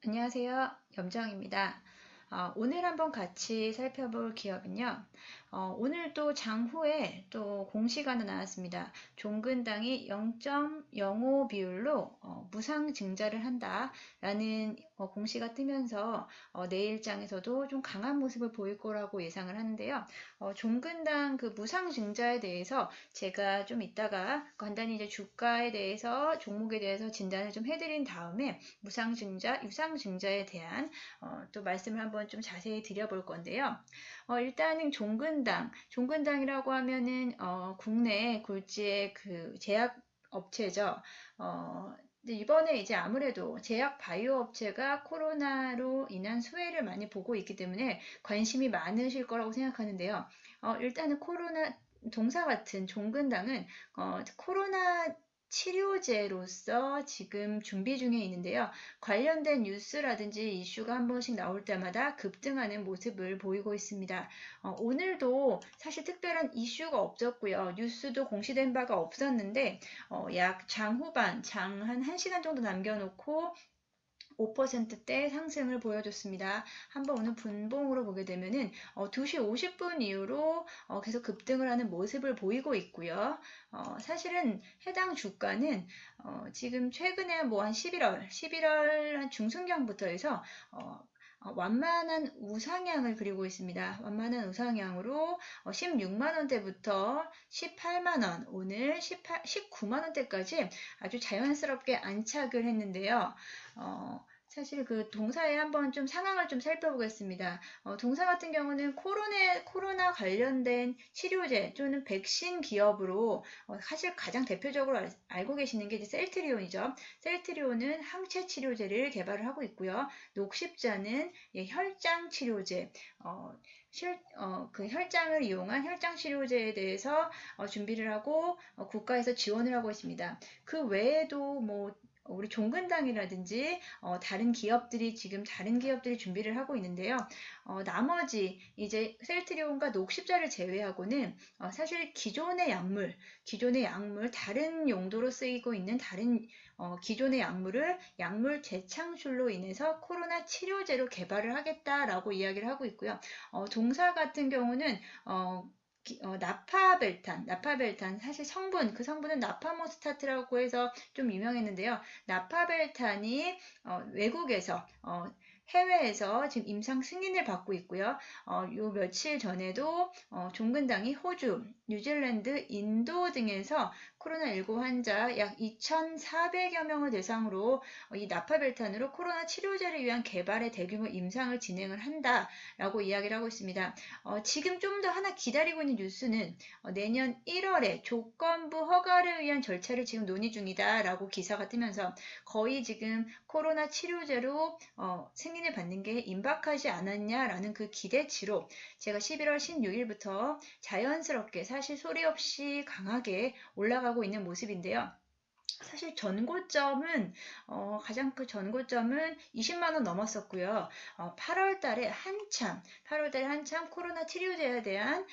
안녕하세요. 염정입니다. 오늘 한번 같이 살펴볼 기업은요. 오늘 또 장후에 또 공시가 하나 나왔습니다. 종근당이 0.05 비율로 무상증자를 한다라는 공시가 뜨면서 내일장에서도 좀 강한 모습을 보일 거라고 예상을 하는데요. 종근당 그 무상증자에 대해서 제가 좀 이따가 간단히 이제 주가에 대해서 종목에 대해서 진단을 좀 해드린 다음에 무상증자, 유상증자에 대한 또 말씀을 한번 좀 자세히 드려볼 건데요. 일단은 종근당이라고 하면은 국내 굴지의 그 제약 업체죠. 근데 이번에 이제 아무래도 제약 바이오 업체가 코로나로 인한 수혜를 많이 보고 있기 때문에 관심이 많으실 거라고 생각하는데요. 일단은 코로나 동사 같은 종근당은 코로나 치료제로서 지금 준비 중에 있는데요. 관련된 뉴스라든지 이슈가 한 번씩 나올 때마다 급등하는 모습을 보이고 있습니다. 오늘도 사실 특별한 이슈가 없었고요. 뉴스도 공시된 바가 없었는데 약 장후반, 장 한 1시간 정도 남겨놓고 5%대 상승을 보여줬습니다. 한번 오늘 분봉으로 보게 되면은 2시 50분 이후로 계속 급등을 하는 모습을 보이고 있고요. 사실은 해당 주가는 지금 최근에 뭐 한 11월 한 중순경부터 해서 완만한 우상향을 그리고 있습니다. 완만한 우상향으로 16만 원대부터 18만 원, 오늘 19만 원대까지 아주 자연스럽게 안착을 했는데요. 사실 그 동사에 한번 좀 상황을 좀 살펴보겠습니다. 동사 같은 경우는 코로나 관련된 치료제 또는 백신 기업으로 사실 가장 대표적으로 알고 계시는 게 이제 셀트리온이죠. 셀트리온은 항체 치료제를 개발을 하고 있고요. 녹십자는 혈장 치료제, 그 혈장을 이용한 혈장 치료제에 대해서 준비를 하고 국가에서 지원을 하고 있습니다. 그 외에도 뭐 우리 종근당이라든지 다른 기업들이 준비를 하고 있는데요. 나머지 이제 셀트리온과 녹십자를 제외하고는 사실 기존의 약물 다른 용도로 쓰이고 있는 다른 기존의 약물을 약물 재창출로 인해서 코로나 치료제로 개발을 하겠다라고 이야기를 하고 있고요. 동사 같은 경우는 나파벨탄, 사실 그 성분은 나파모스타트라고 해서 좀 유명했는데요. 나파벨탄이 외국에서, 해외에서 지금 임상 승인을 받고 있고요. 요 며칠 전에도 종근당이 호주, 뉴질랜드, 인도 등에서 코로나19 환자 약 2,400여 명을 대상으로 이 나파벨탄으로 코로나 치료제를 위한 개발의 대규모 임상을 진행을 한다라고 이야기를 하고 있습니다. 지금 좀 더 하나 기다리고 있는 뉴스는 내년 1월에 조건부 허가를 위한 절차를 지금 논의 중이다라고 기사가 뜨면서 거의 지금 코로나 치료제로 승인을 받는 게 임박하지 않았냐라는 그 기대치로 제가 11월 16일부터 자연스럽게 사실 소리 없이 강하게 올라가고 있는 모습인데요. 사실 가장 그 전고점은 20만 원 넘었었고요. 8월 달에 한참 코로나 치료제에 대한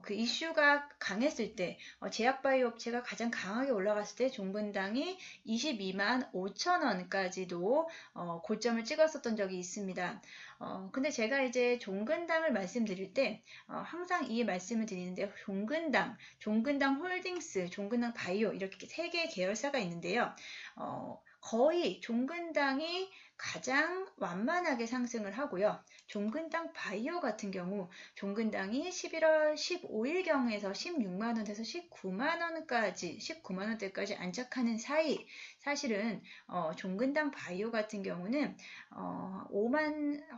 그 이슈가 강했을 때, 제약바이오 업체가 가장 강하게 올라갔을 때 종분당이 22만 5천 원까지도 고점을 찍었었던 적이 있습니다. 근데 제가 이제 종근당을 말씀드릴 때 항상 이 말씀을 드리는데 종근당 홀딩스, 종근당 바이오 이렇게 세 개의 계열사가 있는데요. 거의 종근당이 가장 완만하게 상승을 하고요. 종근당 바이오 같은 경우 종근당이 11월 15일경에서 16만 원에서 19만 원대까지 안착하는 사이 사실은 종근당 바이오 같은 경우는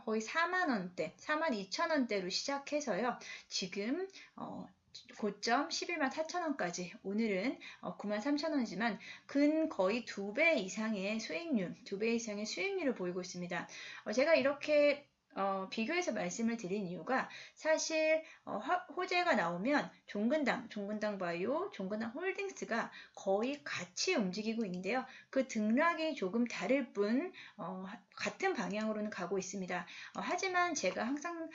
거의 4만 원대, 4만 2천 원대로 시작해서요. 지금 고점 11만 4천 원까지 오늘은 9만 3천 원이지만 근 거의 2배 이상의 수익률을 보이고 있습니다. 제가 이렇게 비교해서 말씀을 드린 이유가 사실 호재가 나오면 종근당 바이오, 종근당 홀딩스가 거의 같이 움직이고 있는데요. 그 등락이 조금 다를 뿐 같은 방향으로는 가고 있습니다. 하지만 제가 항상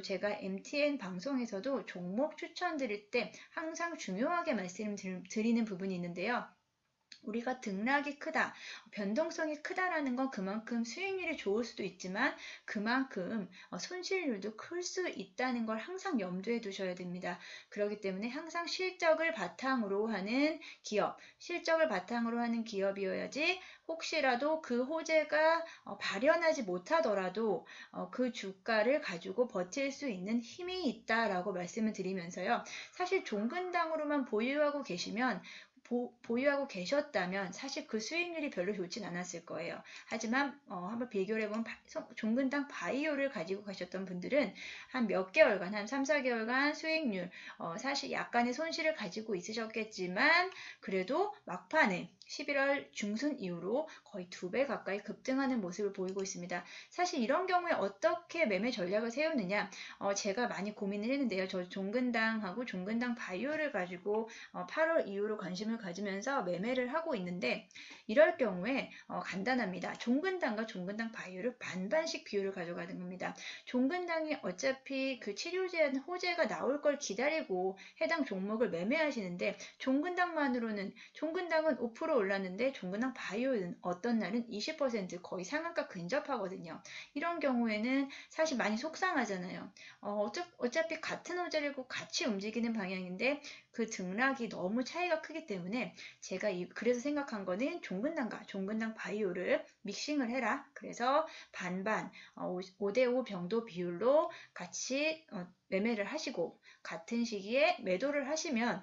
제가 MTN 방송에서도 종목 추천드릴 때 항상 중요하게 말씀드리는 부분이 있는데요. 우리가 등락이 크다, 변동성이 크다라는 건 그만큼 수익률이 좋을 수도 있지만 그만큼 손실률도 클 수 있다는 걸 항상 염두에 두셔야 됩니다. 그렇기 때문에 항상 실적을 바탕으로 하는 기업, 실적을 바탕으로 하는 기업이어야지 혹시라도 그 호재가 발현하지 못하더라도 그 주가를 가지고 버틸 수 있는 힘이 있다라고 말씀을 드리면서요. 사실 종근당으로만 보유하고 계시면 보유하고 계셨다면 사실 그 수익률이 별로 좋진 않았을 거예요. 하지만 한번 비교를 해보면 종근당 바이오를 가지고 가셨던 분들은 한 몇 개월간, 한 3, 4개월간 수익률 사실 약간의 손실을 가지고 있으셨겠지만 그래도 막판에 11월 중순 이후로 거의 2배 가까이 급등하는 모습을 보이고 있습니다. 사실 이런 경우에 어떻게 매매 전략을 세우느냐 제가 많이 고민을 했는데요. 저 종근당하고 종근당 바이오를 가지고 8월 이후로 관심을 가지면서 매매를 하고 있는데 이럴 경우에 간단합니다. 종근당과 종근당 바이오를 반반씩 비율을 가져가는 겁니다. 종근당이 어차피 그 치료제 호재가 나올 걸 기다리고 해당 종목을 매매하시는데 종근당은 5% 올랐는데 종근당 바이오는 어떤 날은 20% 거의 상한가 근접하거든요. 이런 경우에는 사실 많이 속상하잖아요. 어차피 같은 호재이고 같이 움직이는 방향인데 그 등락이 너무 차이가 크기 때문에 제가 그래서 생각한 거는 종근당과 종근당 바이오를 믹싱을 해라. 그래서 반반 5대5 병도 비율로 같이 매매를 하시고 같은 시기에 매도를 하시면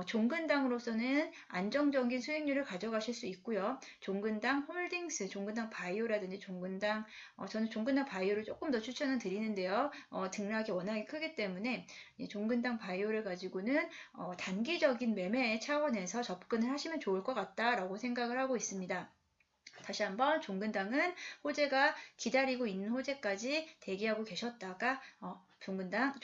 종근당으로서는 안정적인 수익률을 가져가실 수 있고요. 종근당 홀딩스, 종근당 바이오라든지 저는 종근당 바이오를 조금 더 추천을 드리는데요. 등락이 워낙에 크기 때문에 종근당 바이오를 가지고는 단기적인 매매 차원에서 접근을 하시면 좋을 것 같다라고 생각을 하고 있습니다. 다시 한번 종근당은 호재가 기다리고 있는 호재까지 대기하고 계셨다가 종근당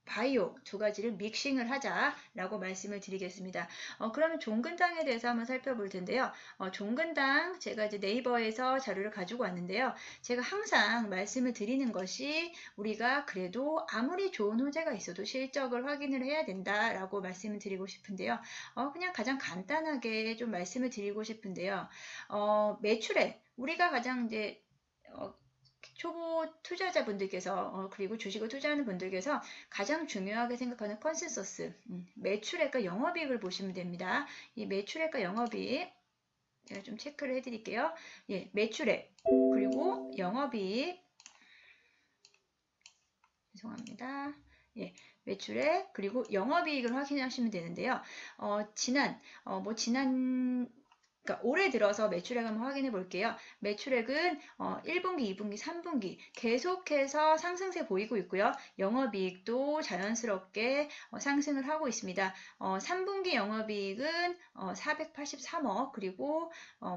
바이오 두 가지를 믹싱을 하자라고 말씀을 드리겠습니다. 그러면 종근당에 대해서 한번 살펴볼 텐데요. 종근당 제가 이제 네이버에서 자료를 가지고 왔는데요. 제가 항상 말씀을 드리는 것이 우리가 그래도 아무리 좋은 호재가 있어도 실적을 확인을 해야 된다라고 말씀을 드리고 싶은데요. 그냥 가장 간단하게 좀 말씀을 드리고 싶은데요. 매출액 우리가 가장 이제 초보 투자자분들께서 그리고 주식을 투자하는 분들께서 가장 중요하게 생각하는 컨센서스 매출액과 영업이익을 보시면 됩니다. 이 매출액과 영업이익 제가 좀 체크를 해드릴게요. 예, 매출액 그리고 영업이익 죄송합니다. 예, 매출액 그리고 영업이익을 확인하시면 되는데요. 그러니까 올해 들어서 매출액 한번 확인해 볼게요. 매출액은 1분기, 2분기, 3분기 계속해서 상승세 보이고 있고요. 영업이익도 자연스럽게 상승을 하고 있습니다. 3분기 영업이익은 483억 그리고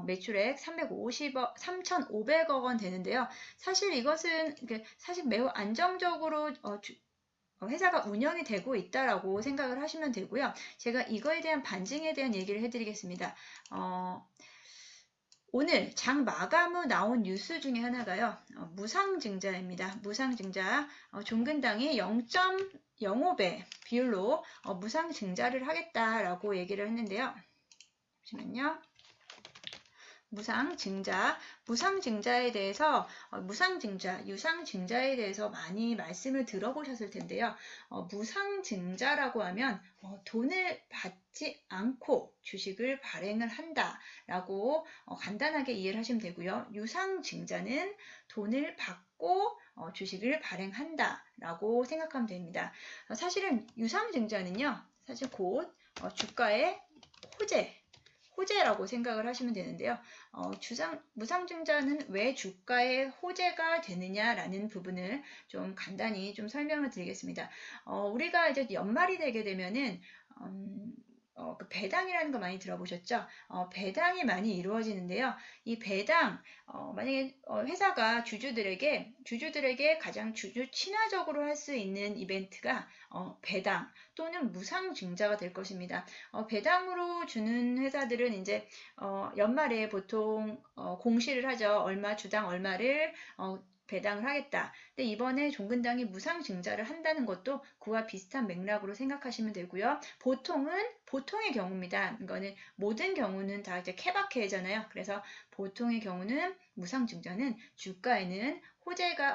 매출액 3,500억 원 되는데요. 사실 이것은 사실 매우 안정적으로 회사가 운영이 되고 있다라고 생각을 하시면 되고요. 제가 이거에 대한 반증에 대한 얘기를 해드리겠습니다. 오늘 장 마감 후 나온 뉴스 중에 하나가요. 무상증자입니다. 무상증자 종근당이 0.05배 비율로 무상증자를 하겠다라고 얘기를 했는데요. 잠시만요. 무상증자에 대해서 유상증자에 대해서 많이 말씀을 들어보셨을 텐데요. 무상증자라고 하면 돈을 받지 않고 주식을 발행을 한다라고 간단하게 이해를 하시면 되고요. 유상증자는 돈을 받고 주식을 발행한다라고 생각하면 됩니다. 사실은 유상증자는요. 사실 곧 주가의 호재라고 생각을 하시면 되는데요. 무상증자는 왜 주가의 호재가 되느냐라는 부분을 좀 간단히 좀 설명을 드리겠습니다. 우리가 이제 연말이 되게 되면은 그 배당이라는 거 많이 들어보셨죠? 배당이 많이 이루어지는데요. 이 배당, 만약에 회사가 주주들에게 가장 주주 친화적으로 할 수 있는 이벤트가 배당 또는 무상증자가 될 것입니다. 배당으로 주는 회사들은 이제 연말에 보통 공시를 하죠. 주당 얼마를 배당을 하겠다. 근데 이번에 종근당이 무상증자를 한다는 것도 그와 비슷한 맥락으로 생각하시면 되고요. 보통의 경우입니다. 이거는 모든 경우는 다 이제 케바케잖아요. 그래서 보통의 경우는 무상증자는 주가에는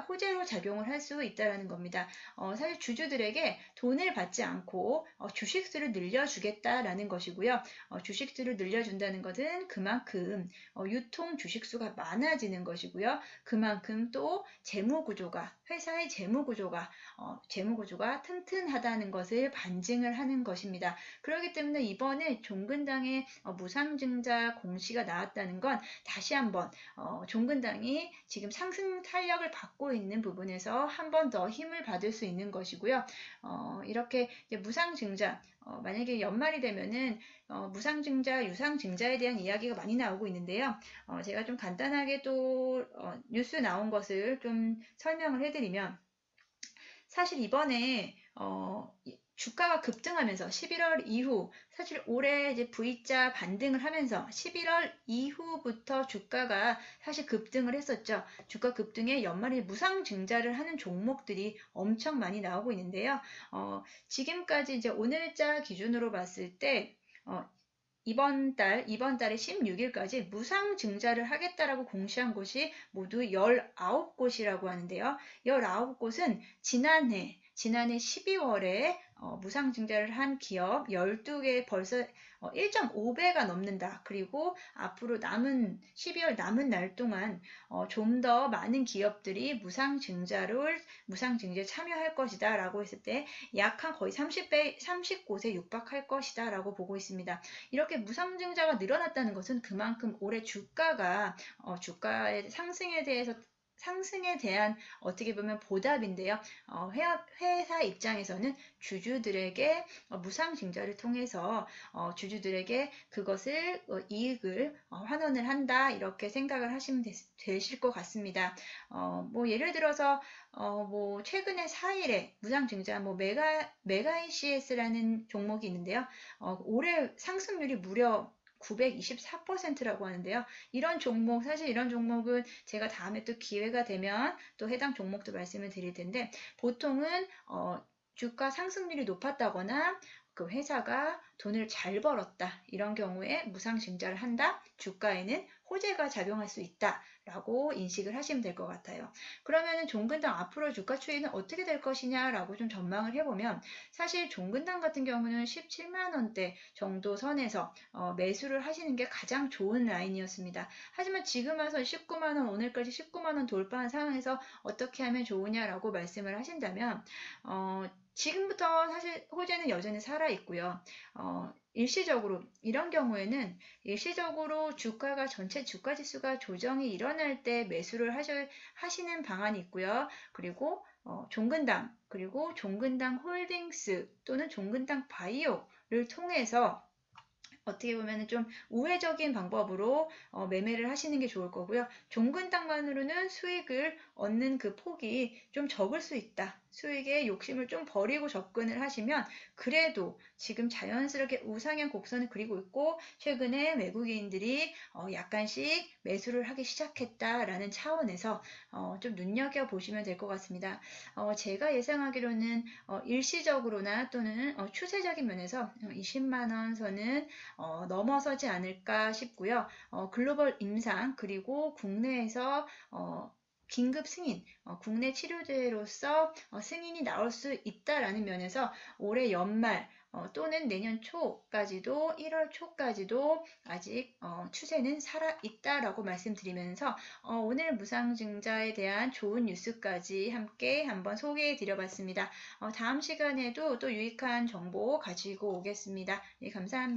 호재로 작용을 할 수 있다는 겁니다. 사실 주주들에게 돈을 받지 않고 주식수를 늘려주겠다라는 것이고요. 주식수를 늘려준다는 것은 그만큼 유통 주식수가 많아지는 것이고요. 그만큼 또 회사의 재무구조가 튼튼하다는 것을 반증을 하는 것입니다. 그렇기 때문에 이번에 종근당의 무상증자 공시가 나왔다는 건 다시 한번 종근당이 지금 상승 탄력을 받고 있는 부분에서 한 번 더 힘을 받을 수 있는 것이고요. 이렇게 무상증자, 만약에 연말이 되면은 무상증자, 유상증자에 대한 이야기가 많이 나오고 있는데요. 제가 좀 간단하게 또 뉴스 나온 것을 좀 설명을 해드리면, 사실 이번에 주가가 급등하면서 11월 이후, 사실 올해 이제 V자 반등을 하면서 11월 이후부터 주가가 사실 급등을 했었죠. 주가 급등에 연말에 무상증자를 하는 종목들이 엄청 많이 나오고 있는데요. 지금까지 이제 오늘자 기준으로 봤을 때 이번 달에 16일까지 무상증자를 하겠다라고 공시한 곳이 모두 19곳이라고 하는데요. 19곳은 지난해 12월에 무상증자를 한 기업 12개 벌써 1.5배가 넘는다. 그리고 앞으로 12월 남은 날 동안 좀 더 많은 기업들이 무상증자에 참여할 것이다 라고 했을 때 약 한 거의 30곳에 육박할 것이다 라고 보고 있습니다. 이렇게 무상증자가 늘어났다는 것은 그만큼 올해 주가의 상승에 대한 어떻게 보면 보답인데요. 회사 입장에서는 주주들에게 무상증자를 통해서 주주들에게 그것을 이익을 환원을 한다 이렇게 생각을 하시면 되실 것 같습니다. 예를 들어서 최근에 4일에 무상증자 메가이CS라는 종목이 있는데요. 올해 상승률이 무려 924%라고 하는데요. 사실 이런 종목은 제가 다음에 또 기회가 되면 또 해당 종목도 말씀을 드릴 텐데, 보통은 주가 상승률이 높았다거나 그 회사가 돈을 잘 벌었다. 이런 경우에 무상증자를 한다. 주가에는 호재가 작용할 수 있다라고 인식을 하시면 될 것 같아요. 그러면 종근당 앞으로 주가 추이는 어떻게 될 것이냐라고 좀 전망을 해보면, 사실 종근당 같은 경우는 17만 원대 정도 선에서 매수를 하시는 게 가장 좋은 라인이었습니다. 하지만 지금 와서 19만 원, 오늘까지 19만 원 돌파한 상황에서 어떻게 하면 좋으냐라고 말씀을 하신다면, 지금부터 사실 호재는 여전히 살아있고요. 일시적으로 이런 경우에는 일시적으로 전체 주가 지수가 조정이 일어날 때 매수를 하시는 방안이 있고요. 그리고 종근당 그리고 종근당 홀딩스 또는 종근당 바이오를 통해서 어떻게 보면 좀 우회적인 방법으로 매매를 하시는 게 좋을 거고요. 종근당만으로는 수익을 얻는 그 폭이 좀 적을 수 있다. 수익의 욕심을 좀 버리고 접근을 하시면 그래도 지금 자연스럽게 우상향 곡선을 그리고 있고, 최근에 외국인들이 약간씩 매수를 하기 시작했다라는 차원에서 좀 눈여겨보시면 될 것 같습니다. 제가 예상하기로는 일시적으로나 또는 추세적인 면에서 20만 원 선은 넘어서지 않을까 싶고요. 글로벌 임상 그리고 국내에서 긴급 승인, 국내 치료제로서 승인이 나올 수 있다라는 면에서 올해 연말 또는 내년 초까지도 1월 초까지도 아직 추세는 살아있다라고 말씀드리면서 오늘 무상증자에 대한 좋은 뉴스까지 함께 한번 소개해 드려봤습니다. 다음 시간에도 또 유익한 정보 가지고 오겠습니다. 네, 감사합니다.